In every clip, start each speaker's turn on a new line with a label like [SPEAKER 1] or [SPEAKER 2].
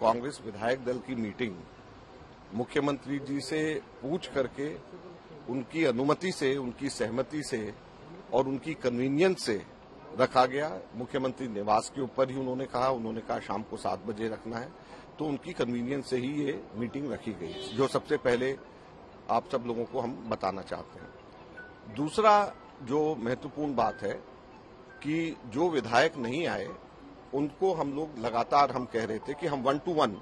[SPEAKER 1] कांग्रेस विधायक दल की मीटिंग मुख्यमंत्री जी से पूछ करके उनकी अनुमति से, उनकी सहमति से और उनकी कन्वीनियंस से रखा गया। मुख्यमंत्री निवास के ऊपर ही उन्होंने कहा शाम को 7 बजे रखना है, तो उनकी कन्वीनियंस से ही ये मीटिंग रखी गई, जो सबसे पहले आप सब लोगों को हम बताना चाहते हैं। दूसरा जो महत्वपूर्ण बात है कि जो विधायक नहीं आए उनको हम लोग लगातार हम कह रहे थे कि हम 1 to 1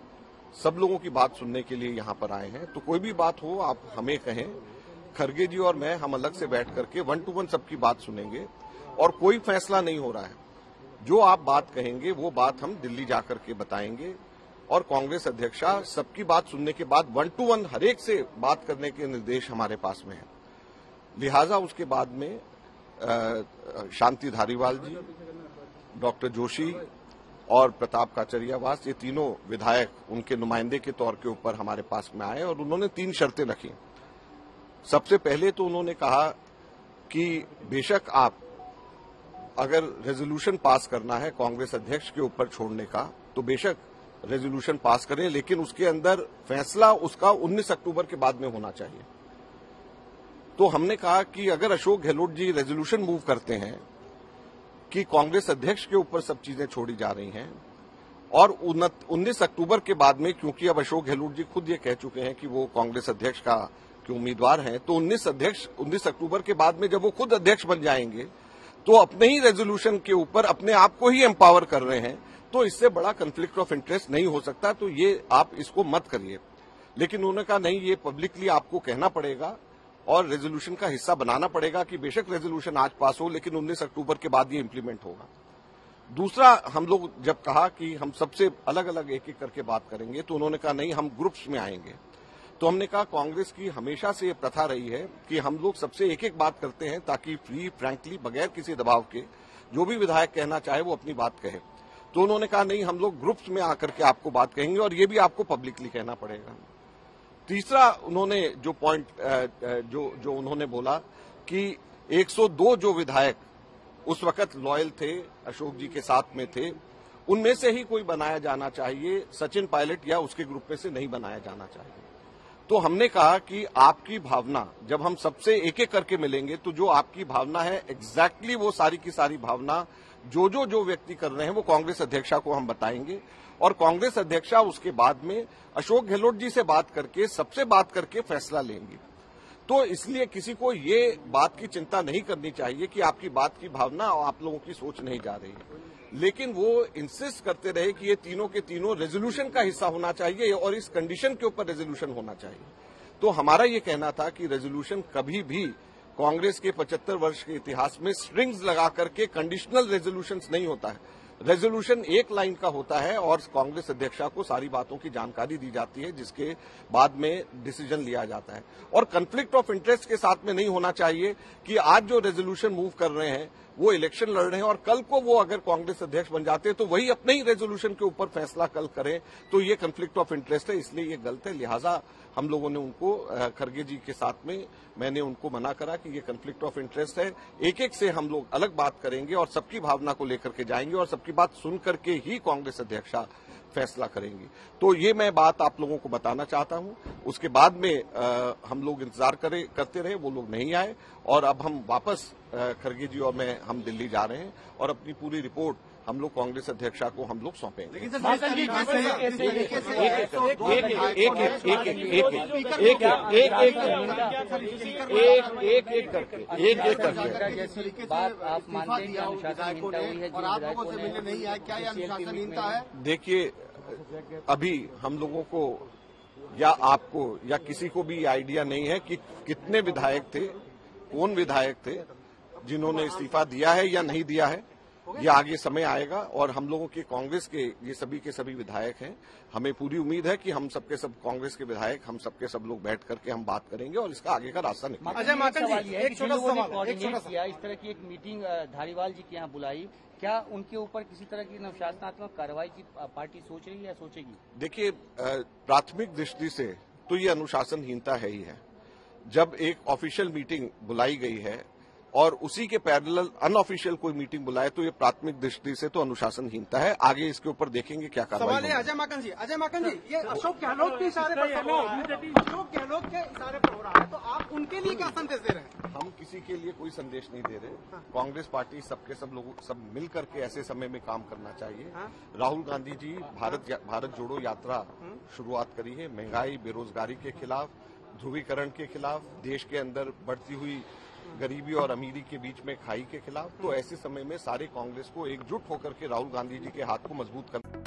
[SPEAKER 1] सब लोगों की बात सुनने के लिए यहां पर आए हैं, तो कोई भी बात हो आप हमें कहें, खरगे जी और मैं हम अलग से बैठ करके 1 to 1 सबकी बात सुनेंगे और कोई फैसला नहीं हो रहा है। जो आप बात कहेंगे वो बात हम दिल्ली जाकर के बताएंगे और कांग्रेस अध्यक्षा सबकी बात सुनने के बाद 1 to 1 हरेक से बात करने के निर्देश हमारे पास में है। लिहाजा उसके बाद में शांति धारीवाल जी, डॉक्टर जोशी और प्रताप काचरियावास, ये तीनों विधायक उनके नुमाइंदे के तौर के ऊपर हमारे पास में आए और उन्होंने 3 शर्तें रखी। सबसे पहले तो उन्होंने कहा कि बेशक आप अगर रेजोल्यूशन पास करना है कांग्रेस अध्यक्ष के ऊपर छोड़ने का तो बेशक रेजोल्यूशन पास करें, लेकिन उसके अंदर फैसला उसका 19 अक्टूबर के बाद में होना चाहिए। तो हमने कहा कि अगर अशोक गहलोत जी रेजोल्यूशन मूव करते हैं कि कांग्रेस अध्यक्ष के ऊपर सब चीजें छोड़ी जा रही हैं और 19 अक्टूबर के बाद में, क्योंकि अब अशोक गहलोत जी खुद ये कह चुके हैं कि वो कांग्रेस अध्यक्ष का के उम्मीदवार हैं, तो 19 अक्टूबर के बाद में जब वो खुद अध्यक्ष बन जाएंगे तो अपने ही रेजोल्यूशन के ऊपर अपने आप को ही एम्पावर कर रहे हैं, तो इससे बड़ा कन्फ्लिक्ट ऑफ इंटरेस्ट नहीं हो सकता, तो ये आप इसको मत करिए। लेकिन उन्होंने कहा नहीं, ये पब्लिकली आपको कहना पड़ेगा और रेजोल्यूशन का हिस्सा बनाना पड़ेगा कि बेशक रेजोल्यूशन आज पास हो लेकिन 19 अक्टूबर के बाद ये इंप्लीमेंट होगा। दूसरा, हम लोग जब कहा कि हम सबसे अलग अलग एक एक करके बात करेंगे तो उन्होंने कहा नहीं, हम ग्रुप्स में आएंगे। तो हमने कहा कांग्रेस की हमेशा से ये प्रथा रही है कि हम लोग सबसे एक एक बात करते हैं ताकि फ्री फ्रैंकली बगैर किसी दबाव के जो भी विधायक कहना चाहे वो अपनी बात कहे। तो उन्होंने कहा नहीं, हम लोग ग्रुप्स में आकर के आपको बात कहेंगे और ये भी आपको पब्लिकली कहना पड़ेगा। तीसरा, उन्होंने जो पॉइंट जो उन्होंने बोला कि 102 जो विधायक उस वक्त लॉयल थे, अशोक जी के साथ में थे, उनमें से ही कोई बनाया जाना चाहिए, सचिन पायलट या उसके ग्रुप में से नहीं बनाया जाना चाहिए। तो हमने कहा कि आपकी भावना, जब हम सबसे एक एक करके मिलेंगे तो जो आपकी भावना है एग्जैक्टली वो सारी की सारी भावना जो व्यक्ति कर रहे हैं वो कांग्रेस अध्यक्षा को हम बताएंगे और कांग्रेस अध्यक्षा उसके बाद में अशोक गहलोत जी से बात करके, सबसे बात करके फैसला लेंगी। तो इसलिए किसी को ये बात की चिंता नहीं करनी चाहिए कि आपकी बात की भावना और आप लोगों की सोच नहीं जा रही है, लेकिन वो इंसिस्ट करते रहे कि ये तीनों के तीनों रेजोल्यूशन का हिस्सा होना चाहिए और इस कंडीशन के ऊपर रेजोल्यूशन होना चाहिए। तो हमारा ये कहना था कि रेजोल्यूशन कभी भी कांग्रेस के 75 वर्ष के इतिहास में स्ट्रिंग्स लगा करके कंडीशनल रेजोल्यूशन नहीं होता है। रेजोल्यूशन एक लाइन का होता है और कांग्रेस अध्यक्षा को सारी बातों की जानकारी दी जाती है जिसके बाद में डिसीजन लिया जाता है। और कन्फ्लिक्ट ऑफ इंटरेस्ट के साथ में नहीं होना चाहिए कि आज जो रेजोल्यूशन मूव कर रहे हैं वो इलेक्शन लड़ रहे हैं और कल को वो अगर कांग्रेस अध्यक्ष बन जाते हैं तो वही अपने ही रेजोल्यूशन के ऊपर फैसला कल करें, तो ये कन्फ्लिक्ट ऑफ इंटरेस्ट है, इसलिए ये गलत है। लिहाजा हम लोगों ने उनको, खरगे जी के साथ में मैंने उनको मना करा कि ये कन्फ्लिक्ट ऑफ इंटरेस्ट है, एक एक से हम लोग अलग बात करेंगे और सबकी भावना को लेकर के जाएंगे और सबकी बात सुन करके ही कांग्रेस अध्यक्षा फैसला करेंगी। तो ये मैं बात आप लोगों को बताना चाहता हूं। उसके बाद में हम लोग इंतजार करते रहे, वो लोग नहीं आए और अब हम वापस खरगे जी और मैं हम दिल्ली जा रहे हैं और अपनी पूरी रिपोर्ट हम लोग कांग्रेस अध्यक्षा को हम लोग सौंपेंगे। एक करके
[SPEAKER 2] बात आप मानते हैं कि अनुशासनहीनता हुई है,
[SPEAKER 3] और आप लोगों से मिलने नहीं आए, क्या ये अनुशासनहीनता है?
[SPEAKER 1] देखिए, अभी हम लोगों को या आपको या किसी को भी आइडिया नहीं है कि कितने विधायक थे, कौन विधायक थे जिन्होंने इस्तीफा दिया है या नहीं दिया है। ये आगे समय आएगा और हम लोगों के कांग्रेस के ये सभी के सभी विधायक हैं। हमें पूरी उम्मीद है कि हम सबके सब कांग्रेस के विधायक, हम सबके सब लोग बैठ करके हम बात करेंगे और इसका आगे का रास्ता निकालेंगे।
[SPEAKER 2] अजय माकन जी, एक छोटा सवाल किया, इस तरह की एक मीटिंग धारीवाल जी के यहाँ बुलाई, क्या उनके ऊपर किसी तरह की अनुशासनात्मक कार्रवाई की पार्टी सोच रही है या सोचेगी?
[SPEAKER 1] देखिए, प्राथमिक दृष्टि से तो ये अनुशासनहीनता है ही है। जब एक ऑफिशियल मीटिंग बुलाई गई है और उसी के पैरेलल अनऑफिशियल कोई मीटिंग बुलाए तो ये प्राथमिक दृष्टि से तो अनुशासनहीनता है। आगे इसके ऊपर देखेंगे क्या कार्रवाई
[SPEAKER 3] सवाल है
[SPEAKER 1] होगी।
[SPEAKER 3] अजय माकन जी, ये अशोक गहलोत के इशारे पर सब हो रहा है, अशोक गहलोत के इशारे पर हो रहा है, तो आप उनके लिए क्या संदेश दे रहे हैं?
[SPEAKER 1] हम किसी के लिए कोई संदेश नहीं दे रहे। कांग्रेस पार्टी सबके सब लोगों सब मिल करके ऐसे समय में काम करना चाहिए। राहुल गांधी जी भारत जोड़ो यात्रा शुरुआत करी है, महंगाई बेरोजगारी के खिलाफ, ध्रुवीकरण के खिलाफ, देश के अंदर बढ़ती हुई गरीबी और अमीरी के बीच में खाई के खिलाफ। तो ऐसे समय में सारे कांग्रेस को एकजुट होकर के राहुल गांधी जी के हाथ को मजबूत करना